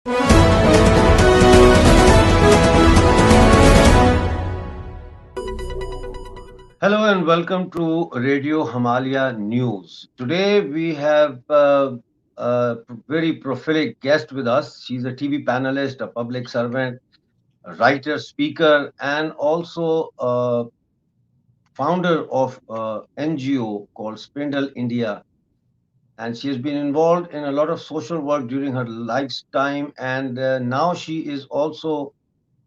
Hello and welcome to Radio Himalaya News. Today we have a very prolific guest with us. She's a TV panelist, a public servant, a writer, speaker, and also a founder of an NGO called Spindle India. And she has been involved in a lot of social work during her lifetime. And now she is also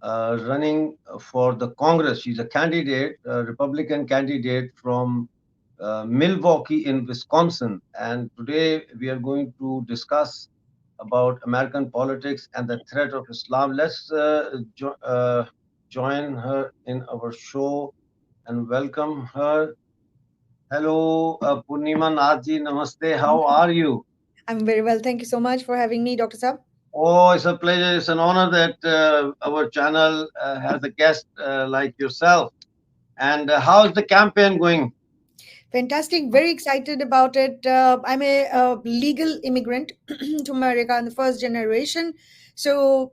running for the Congress. She's a candidate, a Republican candidate from Milwaukee in Wisconsin. And today we are going to discuss about American politics and the threat of Islam. Let's join her in our show and welcome her. Hello, Purnima Nath ji, namaste. How are you? I'm very well. Thank you so much for having me, Dr. Saab. Oh, it's a pleasure. It's an honor that our channel has a guest like yourself. And how's the campaign going? Fantastic. Very excited about it. I'm a legal immigrant to America in the first generation. So,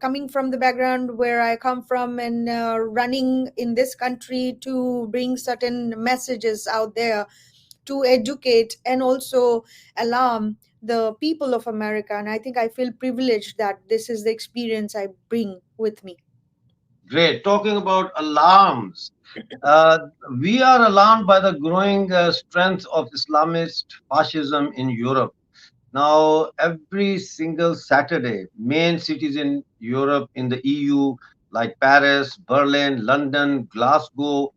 coming from the background where I come from and running in this country to bring certain messages out there to educate and also alarm the people of America. And I think I feel privileged that this is the experience I bring with me. Great. Talking about alarms. Uh, we are alarmed by the growing strength of Islamist fascism in Europe. Now, every single Saturday, main cities in Europe, in the EU, like Paris, Berlin, London, Glasgow,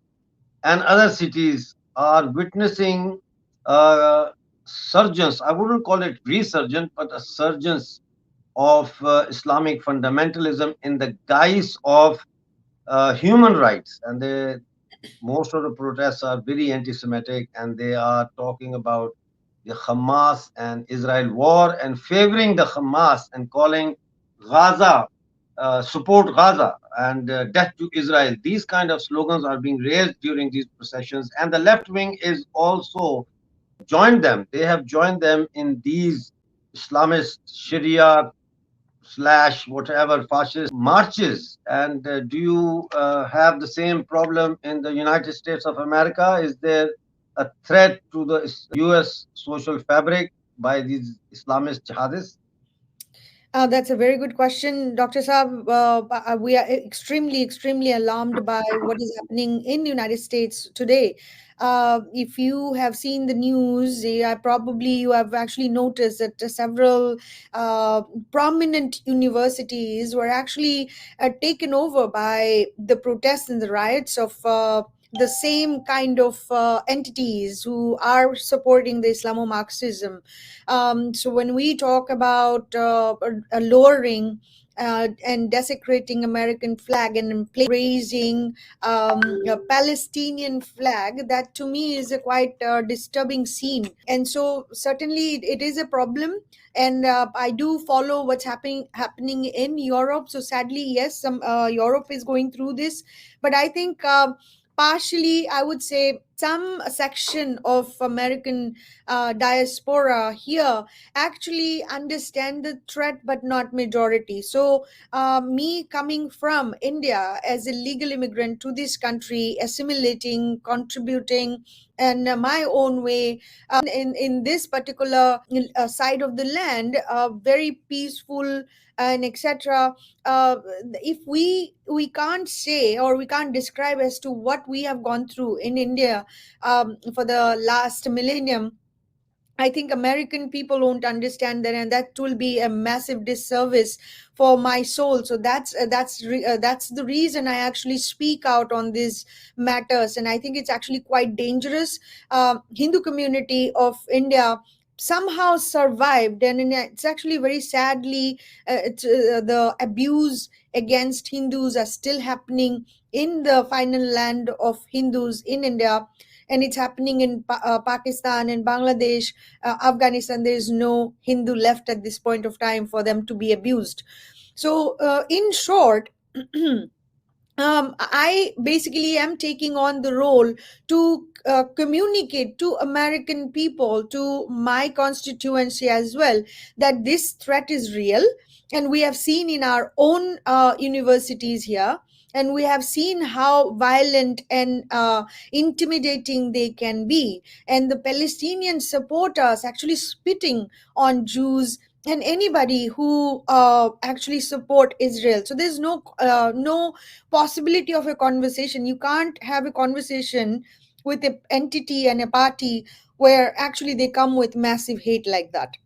and other cities are witnessing a surgence. I wouldn't call it resurgence, but a surgence of Islamic fundamentalism in the guise of human rights. And most of the protests are very anti-Semitic, and they are talking about the Hamas and Israel war and favoring the Hamas and calling Gaza, support Gaza and death to Israel. These kind of slogans are being raised during these processions, and the left wing is also joined them. They have joined them in these Islamist Sharia slash whatever fascist marches. And do you have the same problem in the United States of America? Is there a threat to the US social fabric by these Islamist jihadists? That's a very good question, Dr. Saab. We are extremely alarmed by what is happening in the United States today. If you have seen the news, probably you have actually noticed that several prominent universities were actually taken over by the protests and the riots of the same kind of entities who are supporting the Islamo-Marxism. So when we talk about lowering and desecrating American flag and raising a Palestinian flag, that to me is a quite disturbing scene. And so certainly it is a problem. And I do follow what's happening in Europe. So sadly, yes, some Europe is going through this, but I think. Partially, I would say some section of American diaspora here actually understand the threat, but not majority. So, me coming from India as a legal immigrant to this country, assimilating, contributing, and my own way in this particular side of the land, very peaceful and etc. If we can't say or we can't describe as to what we have gone through in India for the last millennium, I think American people won't understand that, and that will be a massive disservice for my soul. So that's the reason I actually speak out on these matters, and I think it's actually quite dangerous. Hindu community of India somehow survived, and it's actually very sadly the abuse against Hindus are still happening in the final land of Hindus in India, and it's happening in Pakistan and Bangladesh, Afghanistan. There is no Hindu left at this point of time for them to be abused. So, in short, I basically am taking on the role to communicate to American people, to my constituency as well, that this threat is real. And we have seen in our own universities here, and we have seen how violent and intimidating they can be. And the Palestinian supporters actually spitting on Jews and anybody who actually support Israel. So there's no possibility of a conversation. You can't have a conversation with a entity and a party where actually they come with massive hate like that.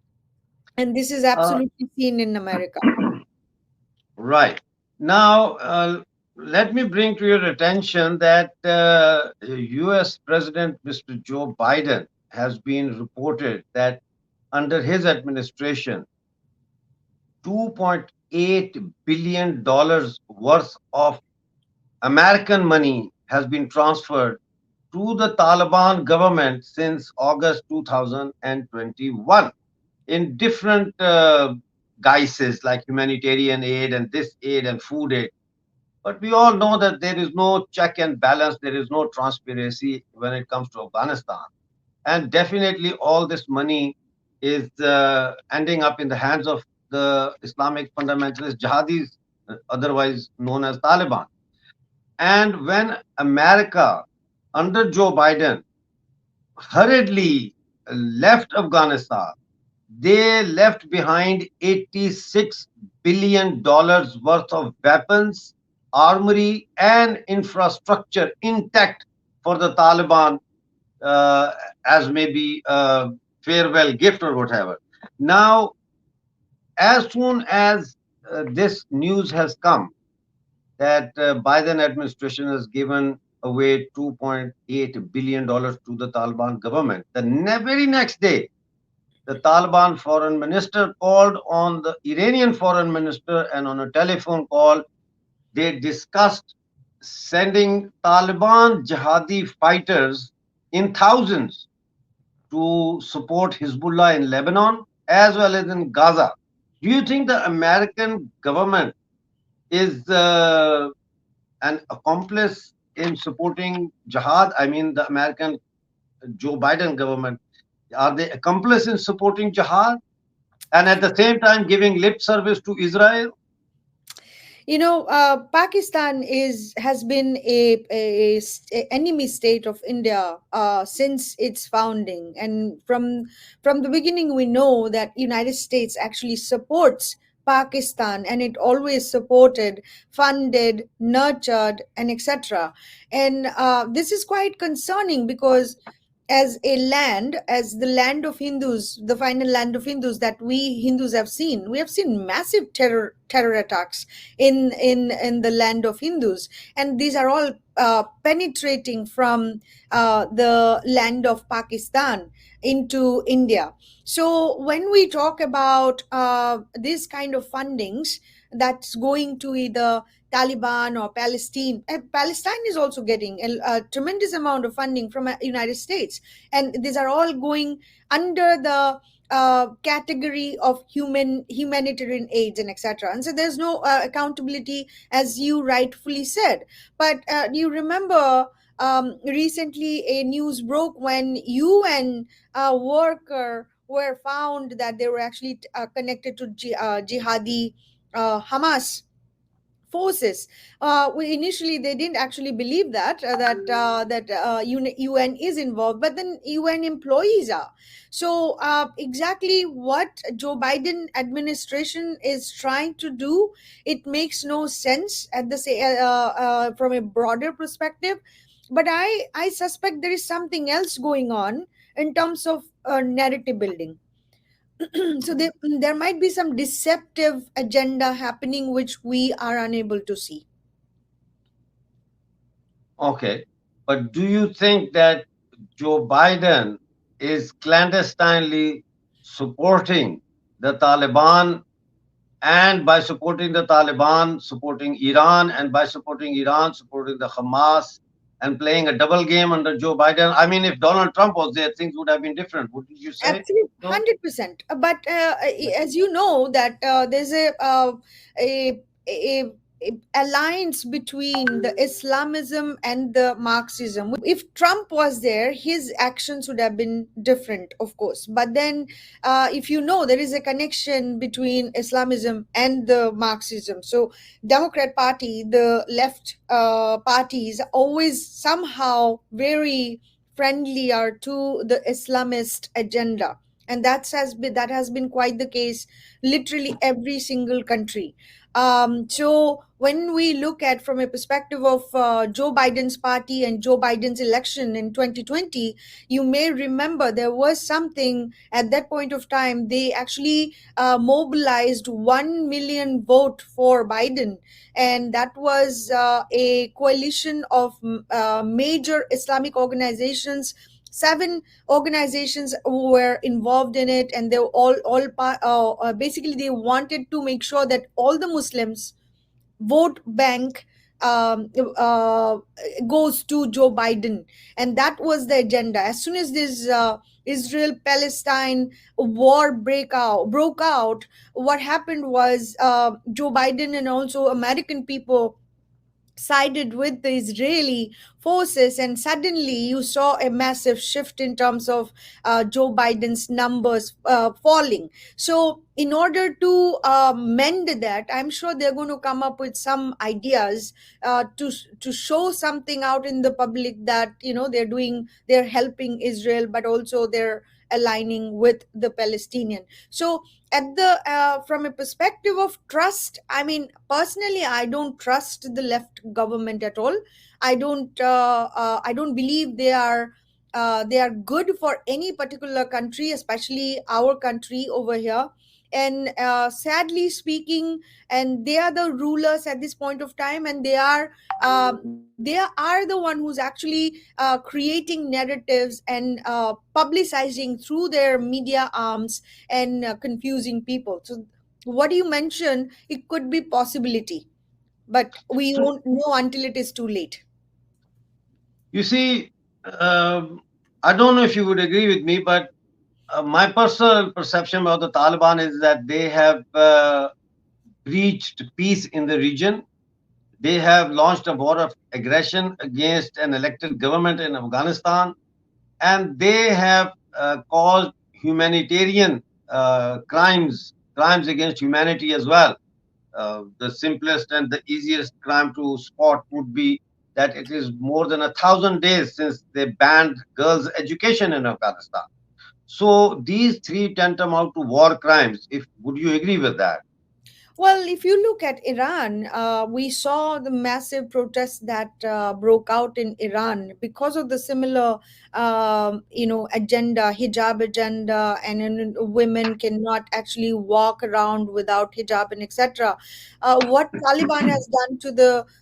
And this is Uh, absolutely seen in America. right. Now, let me bring to your attention that US President Mr. Joe Biden has been reported that under his administration, $2.8 billion worth of American money has been transferred to the Taliban government since August 2021 in different guises like humanitarian aid and this aid and food aid. But we all know that there is no check and balance, there is no transparency when it comes to Afghanistan. And definitely, all this money is ending up in the hands of the Islamic fundamentalist jihadis, otherwise known as Taliban. And when America, under Joe Biden, hurriedly left Afghanistan, they left behind $86 billion worth of weapons, armory, and infrastructure intact for the Taliban uh, as maybe a farewell gift or whatever. Now, as soon as this news has come that Biden administration has given away $2.8 billion to the Taliban government, the very next day, the Taliban foreign minister called on the Iranian foreign minister, and on a telephone call, they discussed sending Taliban jihadi fighters in thousands to support Hezbollah in Lebanon as well as in Gaza. Do you think the American government is an accomplice in supporting jihad? I mean, the American Joe Biden government, are they accomplice in supporting jihad and at the same time giving lip service to Israel? Pakistan has been a enemy state of India since its founding, and from the beginning we know that United States actually supports Pakistan, and it always supported, funded, nurtured, and etc. And this is quite concerning because as the land of Hindus, the final land of Hindus that we Hindus have seen, we have seen massive terror attacks in the land of Hindus, and these are all penetrating from the land of Pakistan into India. So when we talk about this kind of fundings that's going to either Taliban or Palestine. Palestine is also getting a tremendous amount of funding from United States, and these are all going under the category of humanitarian aids and etc. And so there's no accountability, as you rightfully said. But you remember recently a news broke when UN worker were found that they were actually connected to jihadi Hamas forces. Initially, they didn't actually believe that UN is involved, but then UN employees are. So exactly what Joe Biden administration is trying to do, it makes no sense at the say from a broader perspective. But I suspect there is something else going on in terms of narrative building. So there might be some deceptive agenda happening which we are unable to see. Okay. But do you think that Joe Biden is clandestinely supporting the Taliban, and by supporting the Taliban, supporting Iran, and by supporting Iran, supporting the Hamas, and playing a double game under Joe Biden? I mean, if Donald Trump was there, things would have been different. Wouldn't you say Absolutely, so? 100%. But as you know that there's a alliance between the Islamism and the Marxism. If Trump was there, his actions would have been different, of course. But then, if you know, there is a connection between Islamism and the Marxism. So, Democrat Party, the left parties, always somehow very friendlier to the Islamist agenda, and that has been quite the case, literally every single country. So when we look at from a perspective of Joe Biden's party and Joe Biden's election in 2020, you may remember there was something at that point of time. They actually mobilized 1 million vote for Biden, and that was a coalition of major Islamic organizations. Seven organizations who were involved in it, and they were basically they wanted to make sure that all the Muslims vote bank um, uh, goes to Joe Biden, and that was the agenda. As soon as this Israel Palestine war broke out, what happened was Joe Biden and also American people sided with the Israeli forces, and suddenly you saw a massive shift in terms of Joe Biden's numbers falling. So, in order to mend that, I'm sure they're going to come up with some ideas to show something out in the public that they're helping Israel, but also they're aligning with the Palestinian. So at the from a perspective of trust, I mean, personally, I don't trust the left government at all. I don't believe they are good for any particular country, especially our country over here. And sadly speaking, and they are the rulers at this point of time, and they are the one who's actually creating narratives and publicizing through their media arms and confusing people. So what you mentioned, it could be possibility, but we So won't know until it is too late. you see, I don't know if you would agree with me, but my personal perception about the Taliban is that they have breached peace in the region. They have launched a war of aggression against an elected government in Afghanistan, and they have caused humanitarian crimes against humanity as well. The simplest and the easiest crime to spot would be that it is more than 1,000 days since they banned girls' education in Afghanistan. So these three tantamount to war crimes. If would you agree with that? Well, if you look at Iran, we saw the massive protests that broke out in Iran because of the similar, agenda, hijab agenda, and women cannot actually walk around without hijab and etc. What Taliban has done to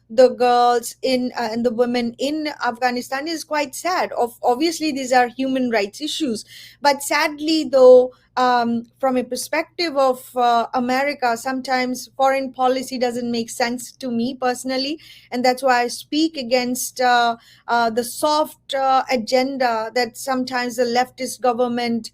the girls in and the women in Afghanistan is quite sad. Obviously, these are human rights issues, but sadly, though, from a perspective of America, sometimes foreign policy doesn't make sense to me personally, and that's why I speak against the soft agenda that sometimes the leftist government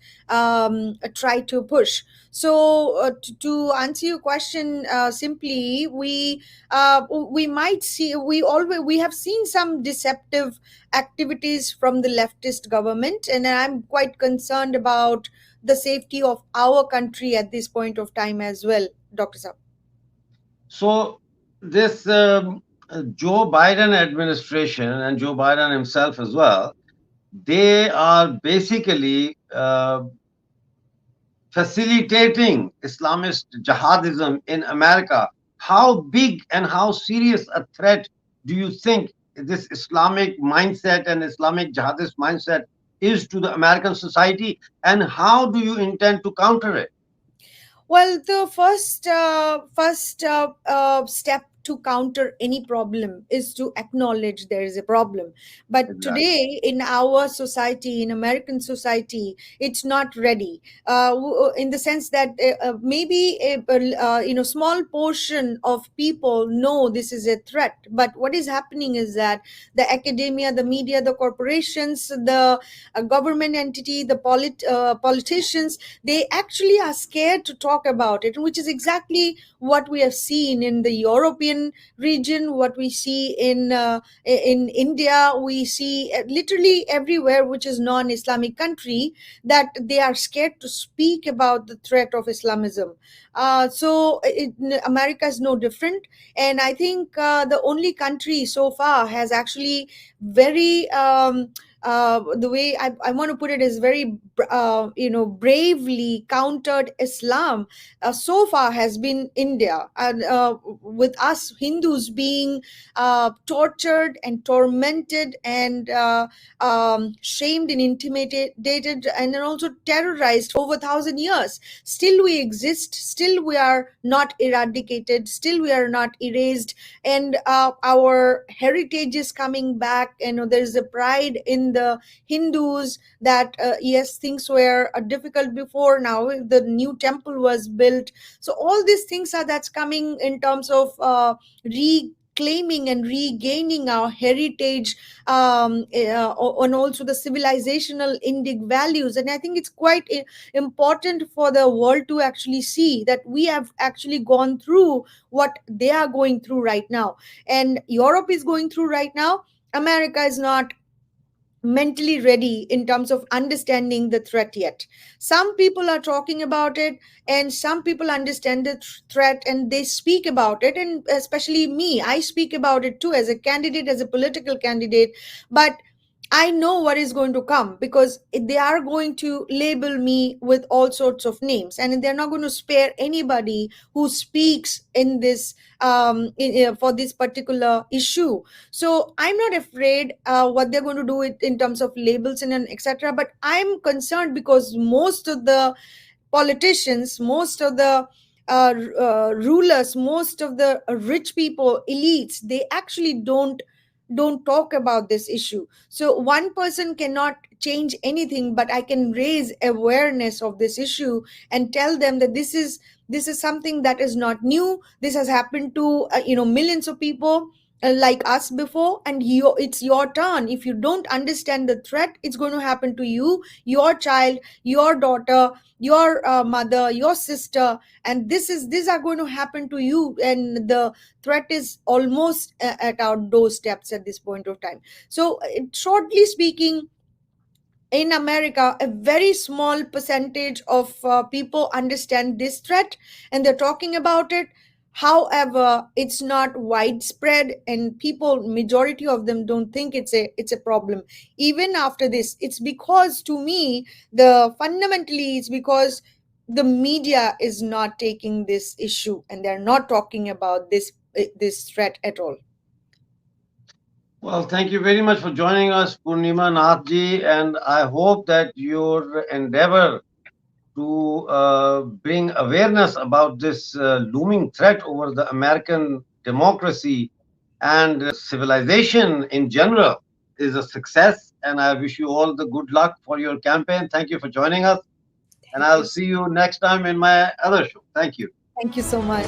try to push. So, to answer your question simply, we might see we have seen some deceptive activities from the leftist government, and I'm quite concerned about the safety of our country at this point of time as well, Dr. Saab. So this Joe Biden administration and Joe Biden himself as well, they are basically facilitating Islamist jihadism in America. How big and how serious a threat do you think this Islamic mindset and Islamic jihadist mindset is to the American society, and how do you intend to counter it? Well, the first step to counter any problem is to acknowledge there is a problem. But Exactly. today, in our society, in American society, it's not ready. In the sense that maybe small portion of people know this is a threat. But what is happening is that the academia, the media, the corporations, the government entity, the politicians, they actually are scared to talk about it, which is exactly what we have seen in the European Caribbean region, what we see in India, we see literally everywhere which is non-Islamic country, that they are scared to speak about the threat of Islamism. America is no different, and I think the only country so far has actually very the way I want to put it is very bravely countered Islam so far has been India, and with us Hindus being tortured and tormented and shamed and intimidated and then also terrorized over 1,000 years. Still we exist, still we are not eradicated, still we are not erased, and our heritage is coming back. There is a pride in the Hindus that yes, things were difficult before, now the new temple was built. So all these things are that's coming in terms of reclaiming and regaining our heritage, and also the civilizational Indic values. And I think it's quite important for the world to actually see that we have actually gone through what they are going through right now, and Europe is going through right now. America is not mentally ready in terms of understanding the threat yet. Some people are talking about it, and some people understand the threat and they speak about it, and especially me, I speak about it too as a candidate, as a political candidate. But I know what is going to come, because they are going to label me with all sorts of names, and they're not going to spare anybody who speaks in this for this particular issue. So I'm not afraid what they're going to do it in terms of labels and etc. But I'm concerned because most of the politicians, most of the rulers, most of the rich people, elites, they actually don't talk about this issue. So one person cannot change anything, but I can raise awareness of this issue and tell them that this is something that is not new. This has happened to millions of people like us before, and it's your turn. If you don't understand the threat, it's going to happen to you, your child, your daughter, your mother, your sister, and these are going to happen to you, and the threat is almost at our doorsteps at this point of time. So shortly speaking, in America, a very small percentage of people understand this threat and they're talking about it. However, it's not widespread, and people, majority of them, don't think it's a problem. Even after this, it's because, to me, the fundamentally it's because the media is not taking this issue and they're not talking about this threat at all. Well, thank you very much for joining us, Purnima Nath ji, and I hope that your endeavor to bring awareness about this looming threat over the American democracy and civilization in general is a success. And I wish you all the good luck for your campaign. Thank you for joining us, and Thank I'll you. see you next time in my other show. Thank you. Thank you so much.